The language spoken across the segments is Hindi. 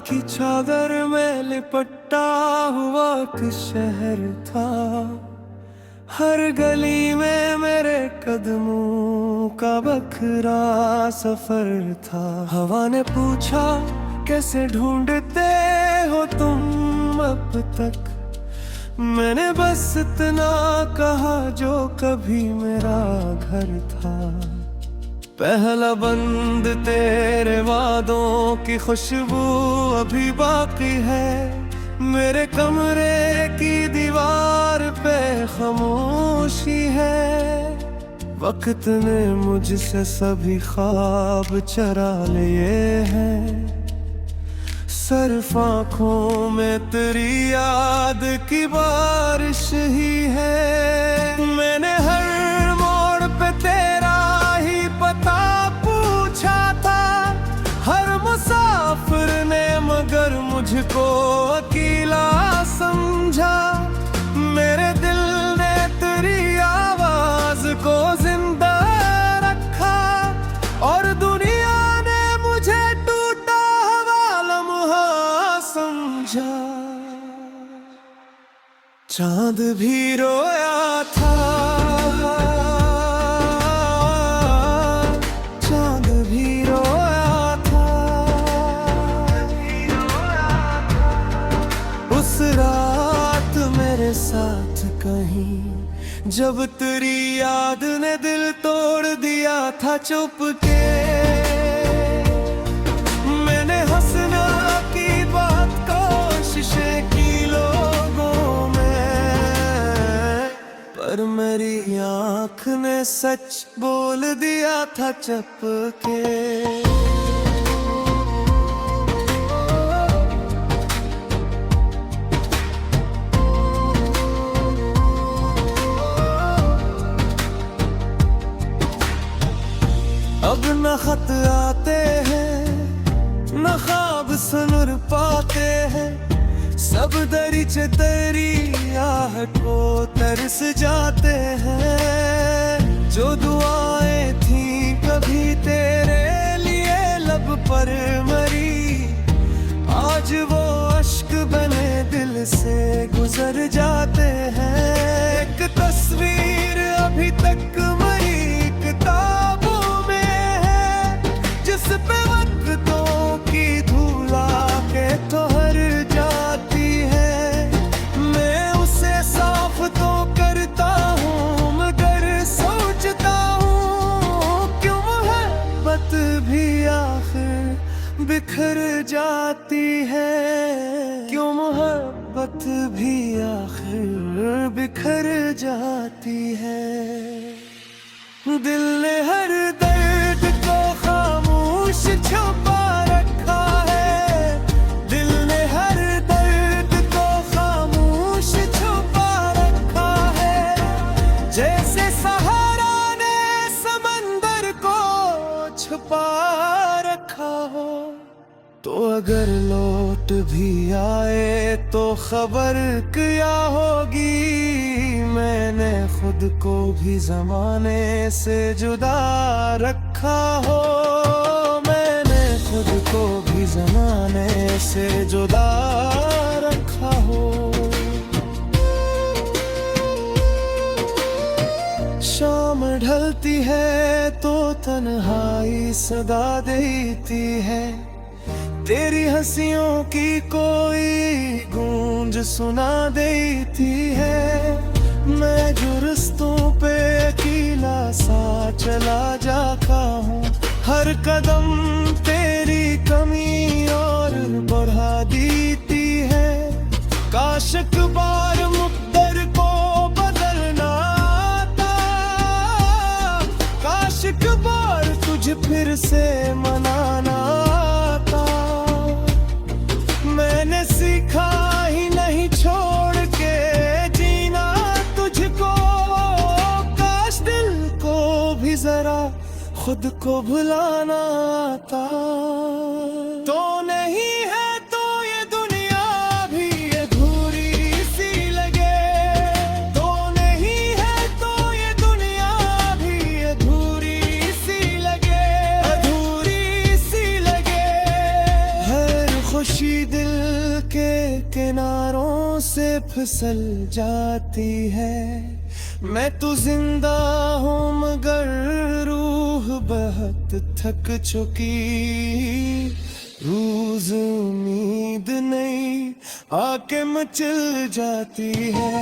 की चादर में लिपटा हुआ एक शहर था। हर गली में मेरे कदमों का बखरा सफर था। हवा ने पूछा कैसे ढूंढते हो तुम अब तक। मैंने बस इतना कहा जो कभी मेरा घर था। पहला बंद तेरे वादों की खुशबू अभी बाकी है। मेरे कमरे की दीवार पे खामोशी है। वक्त ने मुझसे सभी ख्वाब चरा लिए हैं। सिर्फ आँखों में तेरी याद की बारिश ही है। मैंने हर मोड़ पे तेरा ही पता पूछा था। हर मुसाफिर ने मगर मुझको अकेला समझा। मेरे दिल ने तेरी आवाज को जिंदा रखा और दुनिया ने मुझे टूटा हुआ लम्हा समझा। चांद भी रोया था, चांद भी रोया था। उस रात मेरे साथ कहीं जब तेरी याद ने दिल तोड़ दिया था चुपके। मैंने हंसना की बात कोशिशें की लोगों में, पर मेरी आँख ने सच बोल दिया था चपके। अब न खत आते हैं न ख्वाब सुन पाते हैं। सब दरिचे तेरी आहट को तरस जाते हैं। जो दुआएं थी कभी तेरे लिए लब पर मरी, आज वो अश्क बने दिल से गुजर जाते हैं। एक तस्वीर अभी तक मरी किताबों जिस पे वक्तों की धूला के ठहर जाती है। मैं उसे साफ तो करता हूँ मगर सोचता हूँ क्यों मोहब्बत भी आखिर बिखर जाती है। क्यों मोहब्बत भी आखिर बिखर जाती है। दिल ने हर दर्द को खामोश छुपा रखा है। दिल ने हर दर्द को खामोश छुपा रखा है। जैसे सहारा ने समंदर को छुपा रखा हो। तो अगर लौट भी आए तो खबर क्या होगी। मैंने खुद को भी जमाने से जुदा रखा हो। मैंने खुद को भी जमाने से जुदा रखा हो। शाम ढलती है तो तन्हाई सदा देती है। तेरी हंसियों की कोई गूंज सुना देती है। मैं जो रस्तों पे अकेला सा चला जाता हूँ, हर कदम तेरी कमी और बढ़ा देती है। काश एक बार मुक़द्दर को बदलना आता। काश एक बार तुझे फिर से मनाना आता। मैंने सीखा ही नहीं छोड़ के जीना तुझको। काश दिल को भी जरा खुद को भुलाना आता। तो नहीं है तो ये दुनिया भी अधूरी सी लगे। तो नहीं है तो ये दुनिया भी अधूरी सी लगे। अधूरी सी लगे। हर खुशी किनारों से फिसल जाती है। मैं तो जिंदा हूँ मगर रूह बहुत थक चुकी। रोज उम्मीद नहीं आके मचल जाती है।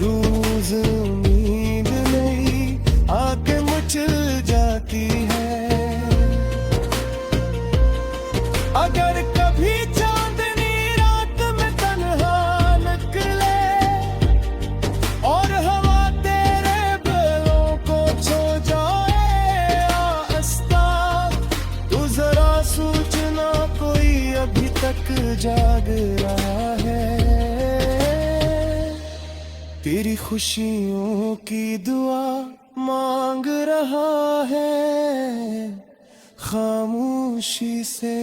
रोज उम्मीद नहीं आके मचल जाती है। अगर कभी चांदनी रात में तन्हा निकले और हवा तेरे बालों को छू जाए आस्था, तो जरा सोचना कोई अभी तक जाग रहा है। तेरी खुशियों की दुआ मांग रहा है खामोशी से।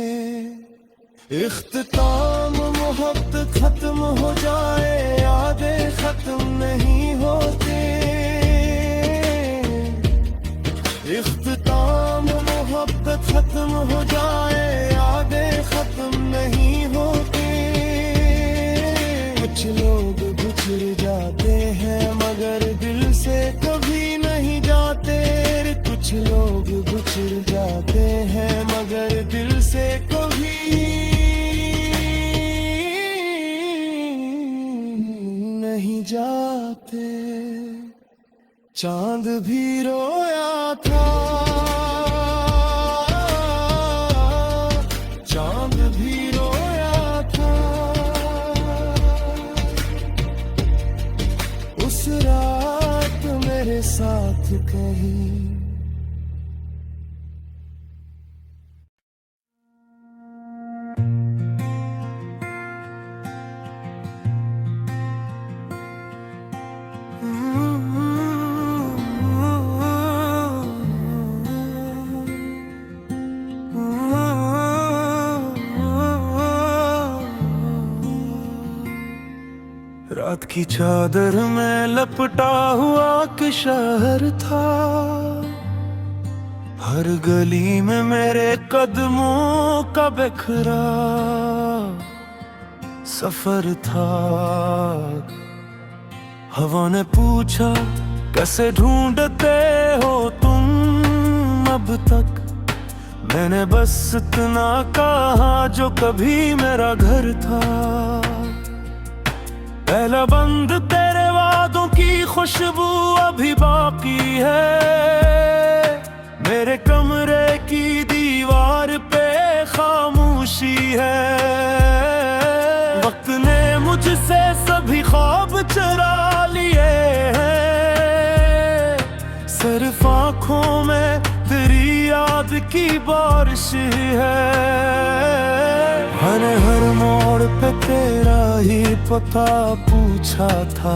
इख्तिताम मोहब्बत खत्म हो जाए, यादें खत्म नहीं होती। इख्तिताम मोहब्बत खत्म हो जाए, यादें खत्म नहीं होती। कुछ लोग गुजर जाते हैं मगर दिल से कभी नहीं जाते। कुछ लोग गुजर जाते हैं मगर दिल से कभी नहीं जाते। चांद भी रोया था, चांद भी रोया था उस रात मेरे साथ कहीं। रात की चादर में लपटा हुआ कि शहर था। हर गली में मेरे कदमों का बिखरा सफर था। हवा ने पूछा कैसे ढूंढते हो तुम अब तक। मैंने बस इतना कहा जो कभी मेरा घर था। पहला बंद तेरे वादों की खुशबू अभी बाकी है। मेरे कमरे की दीवार पे खामोशी है। वक्त ने मुझसे सभी ख्वाब चुरा लिए हैं। सिर्फ आँखों में तेरी याद की बारिश है। हर मोड़ पे तेरा ही पता पूछा था।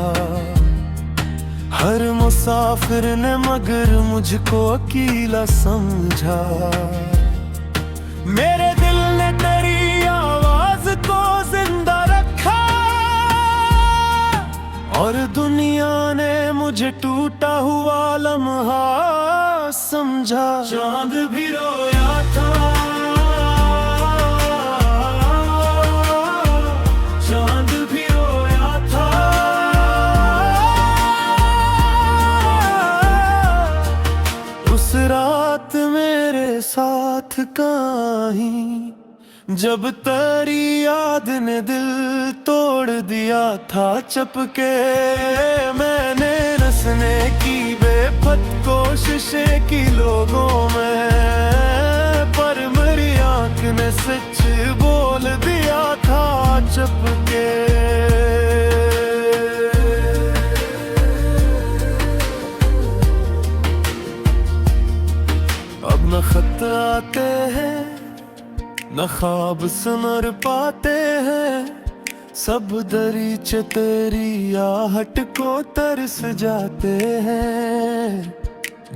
हर मुसाफिर ने मगर मुझको अकेला समझा। मेरे दिल ने तेरी आवाज को जिंदा रखा और दुनिया ने मुझे टूटा हुआ लम्हा समझा। चांद भी रोया था, चांद भी रोया था उस रात मेरे साथ कहीं। जब तेरी याद ने दिल तोड़ दिया था चपके। मैंने रसने की बेपत कोशिशें की लोगों में, पर मेरी आँख ने सच बोल दिया था चपके। अब न खत आते हैं न ख्वाब सुनर पाते हैं। सब दरीचे तेरी आहट को तरस जाते हैं।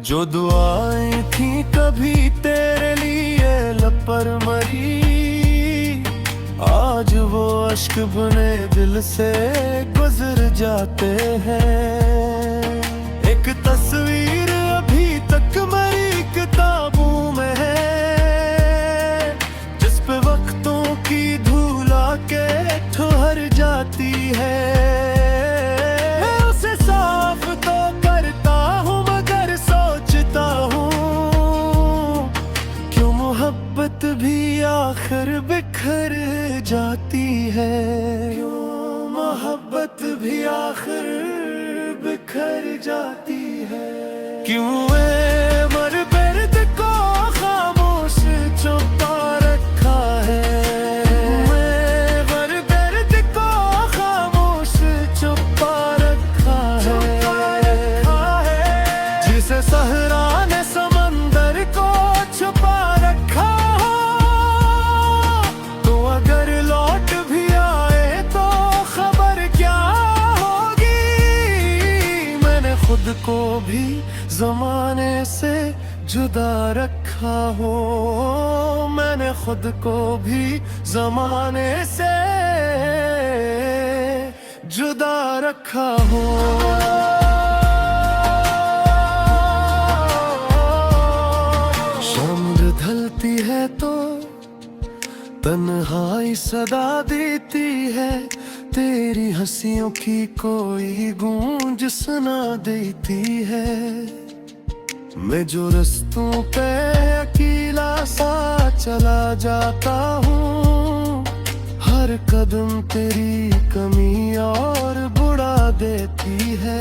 जो दुआएं थी कभी तेरे लिए लब पर मरी, आज वो अश्क बने दिल से गुजर जाते हैं। एक तस्वीर अभी तक मेरी किताबों में है, जिस पे आकर बिखर जाती है। क्यों मोहब्बत भी आखिर बिखर जाती है। क्यों मर दर्द को खामोश छुपा रखा है। मर दर्द को खामोश छुपा रखा है। जिसे सहरा ने समंदर को छुपा रखा हो, तो अगर लौट भी आए तो खबर क्या होगी। मैंने खुद को भी ज़माने से जुदा रखा हो। मैंने खुद को भी ज़माने से जुदा रखा हो। शाम ढलती है तो तन्हाई सदा देती है। तेरी हंसियों की कोई गूंज सुना देती है। मैं जो रस्तों पे अकेला सा चला जाता हूँ, हर कदम तेरी कमी और बुढ़ा देती है।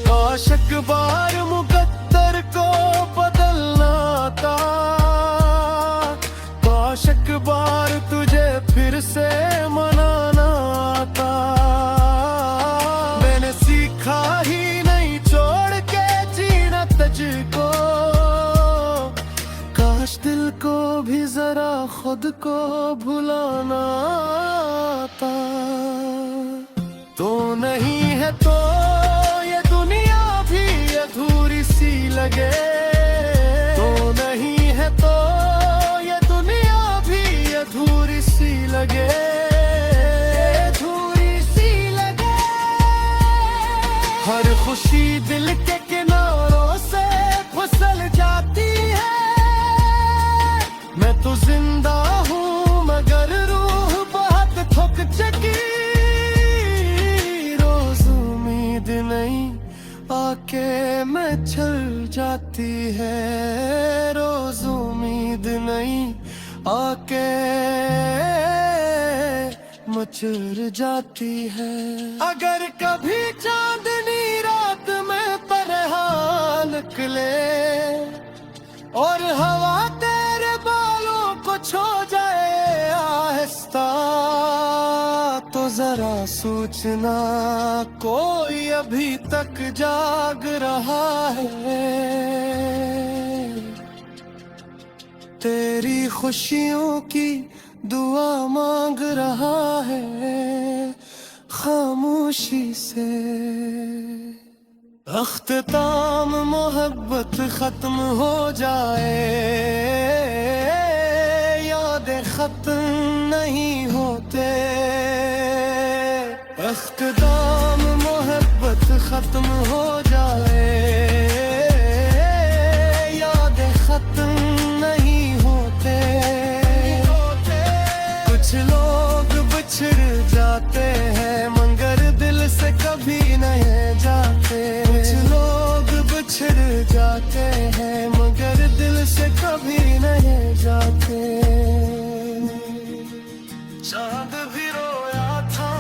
काश एक बार मुकद्दर को बदलना था, काश एक बार तुझे फिर से मनाना था। मैंने सीखा ही नहीं छोड़ के जीना तुझको। काश दिल को भी जरा खुद को भुलाना था। तो नहीं है तो ये दुनिया भी अधूरी सी लगे। तो नहीं है तो ये दुनिया भी अधूरी सी लगे। अधूरी सी लगे। हर खुशी दिल के किनारों से फिसल जाती है। मैं तो जिंदा हूँ मगर रूह बहुत थक चुकी। रोज उम्मीद नहीं आके मैं चल जाती है। रोज उम्मीद नहीं आके मचल जाती है। अगर कभी चांदनी रात में तरह निकले और हवा तेरे बालों को छू जाए आहिस्ता, तो जरा सोचना कोई अभी तक जाग रहा है। तेरी खुशियों की दुआ मांग रहा है खामोशी से। अख्ताम मोहब्बत खत्म हो जाए, यादें खत्म नहीं होते। अख्ताम मोहब्बत खत्म हो जाए, यादें खत्म नहीं होते। कुछ लोग बिछड़ जाते हैं मगर दिल से कभी नहीं जाते। कुछ लोग बिछड़ जाते हैं मगर दिल से कभी नहीं जाते। चांद भी रोया था,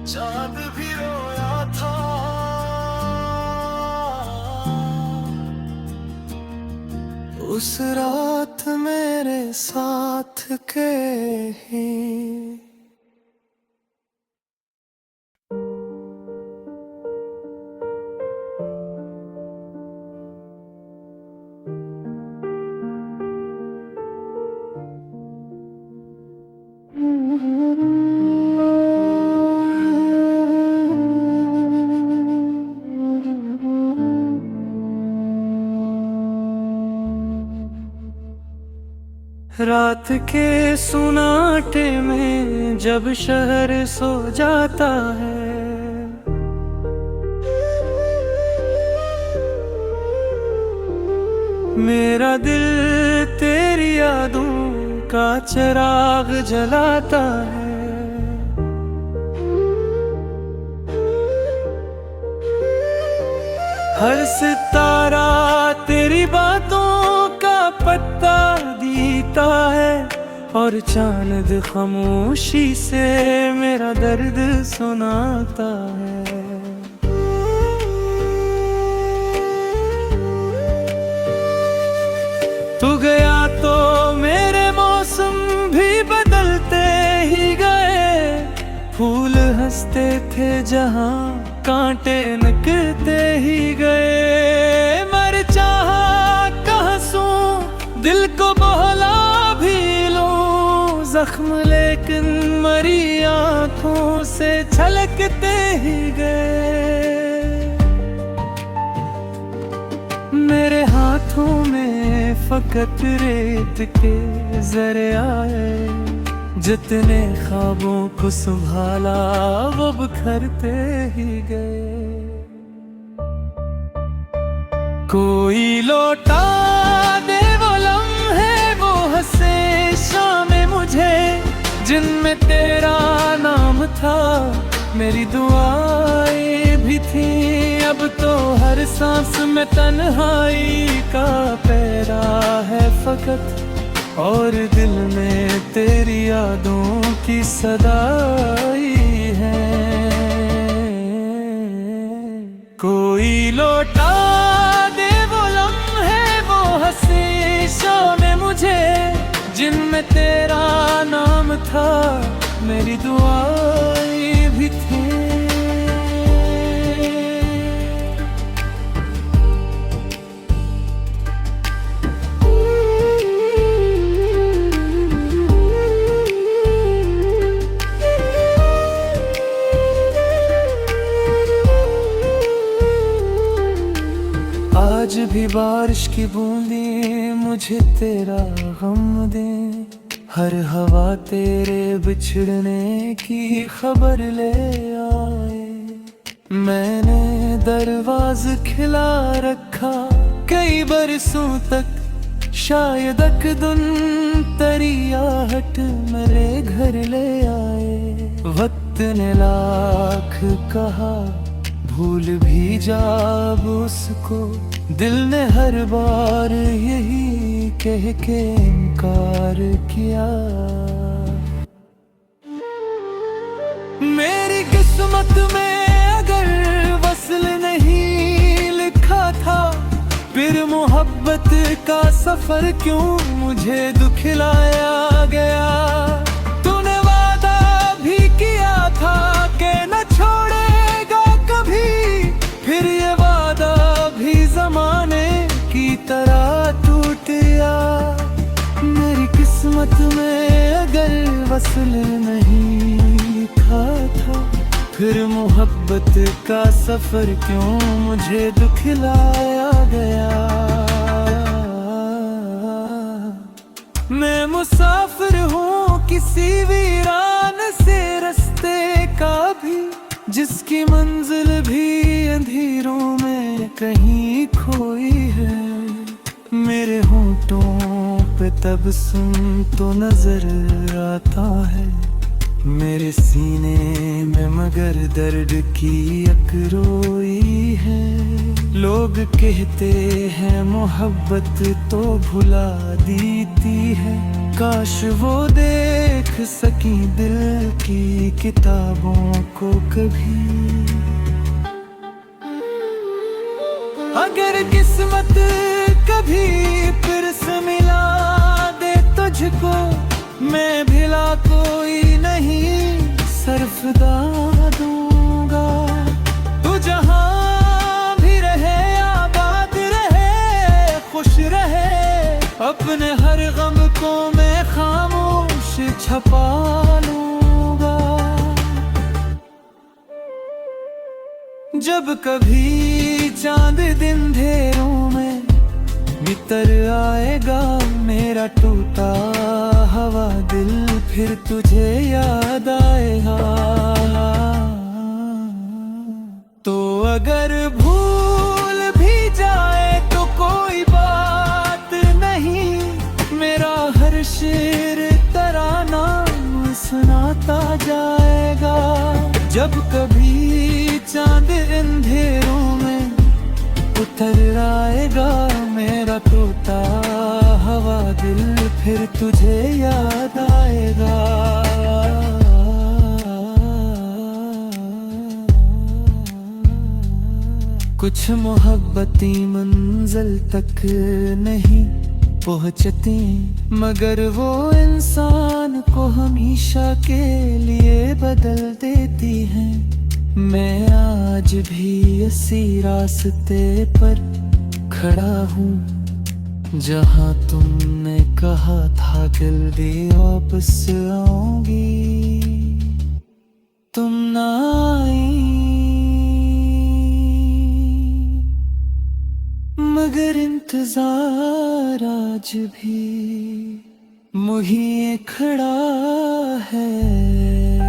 चांद भी रोया था। उस रात मेरे साथ के ही। रात के सुनाटे में जब शहर सो जाता है, मेरा दिल तेरी यादों का चिराग जलाता है। हर सितारा तेरी बातों का पत्ता देता है, और चांद खामोशी से मेरा दर्द सुनाता है। तू गया तो मेरे मौसम भी बदलते ही गए, फूल हंसते थे जहां कांटे निकलते ही गए। मर चाहा का हंसूं दिल को बहला भी लूं, जख्म लेकिन मरी आंखों से छलकते ही गए। मेरे हाथों में फकत रेत के जरे आए, जितने ख्वाबों को संभाला वो बिखरते ही गए। कोई लौटा दे वो लम्हे, वो हंसे शामें मुझे, जिनमें तेरा नाम था, मेरी दुआएं भी थी। अब तो हर सांस में तन्हाई का पहरा है फकत, और दिल में तेरी यादों की सदाई है। कोई लौटा दे वो लम्हे, वो हंसी शामें मुझे, जिनमें तेरा नाम था, मेरी दुआएं भी थी। आज भी बारिश की बूंदें मुझे तेरा गम दे, हर हवा तेरे बिछड़ने की खबर ले आए। मैंने दरवाज़ खिला रखा कई बरसों तक, शायद अकदुन तेरी आहट मेरे घर ले आए। वक्त ने लाख कहा भूल भी जा अब उसको, दिल ने हर बार यही कह के इनकार किया। मेरी किस्मत में अगर वसल नहीं लिखा था, फिर मोहब्बत का सफर क्यों मुझे दुखलाया गया। तूने वादा भी किया था कि न छोड़ेगा कभी, फिर ये वादा भी जमाने की तरह टूट गया। मेरी किस्मत में अगर वसल नहीं लिखा था, फिर मोहब्बत का सफर क्यों मुझे दुखलाया गया। मैं मुसाफिर हूँ किसी वीरान से रस्ते का भी, जिसकी मंजिल भी अंधेरों में कहीं खोई है। मेरे होंठों पे तबस्सुम तो नजर आता है, मेरे सीने में मगर दर्द की अकरोई है। लोग कहते हैं मोहब्बत तो भुला देती है, काश वो देख सकी दिल की किताबों को कभी। अगर किस्मत कभी फिर से मिला दे तुझको, मैं भिला कोई नहीं सरफदा दूंगा। तू जहां भी रहे आबाद रहे, खुश रहे, अपने हर गम को मैं खामोश छपा लूंगा। जब कभी चांद दिन अंधेरों में भीतर आएगा, मेरा टूटा हवा दिल फिर तुझे याद आएगा। तो अगर भूल भी जाए तो कोई बात नहीं, मेरा हर शेर तराना सुनाता जाएगा। जब कभी चांद अंधेरों में उतर आएगा मेरा तोता हवा दिल, फिर तुझे याद आएगा। कुछ मोहब्बती मंजिल तक नहीं पहुंचती, मगर वो इंसान को हमेशा के लिए बदल देती हैं। मैं आज भी इसी रास्ते पर खड़ा हूँ जहाँ तुमने कहा था जल्दी वापस आऊंगी, तुम ना आई। मगर इंतजार आज भी मुझे खड़ा है।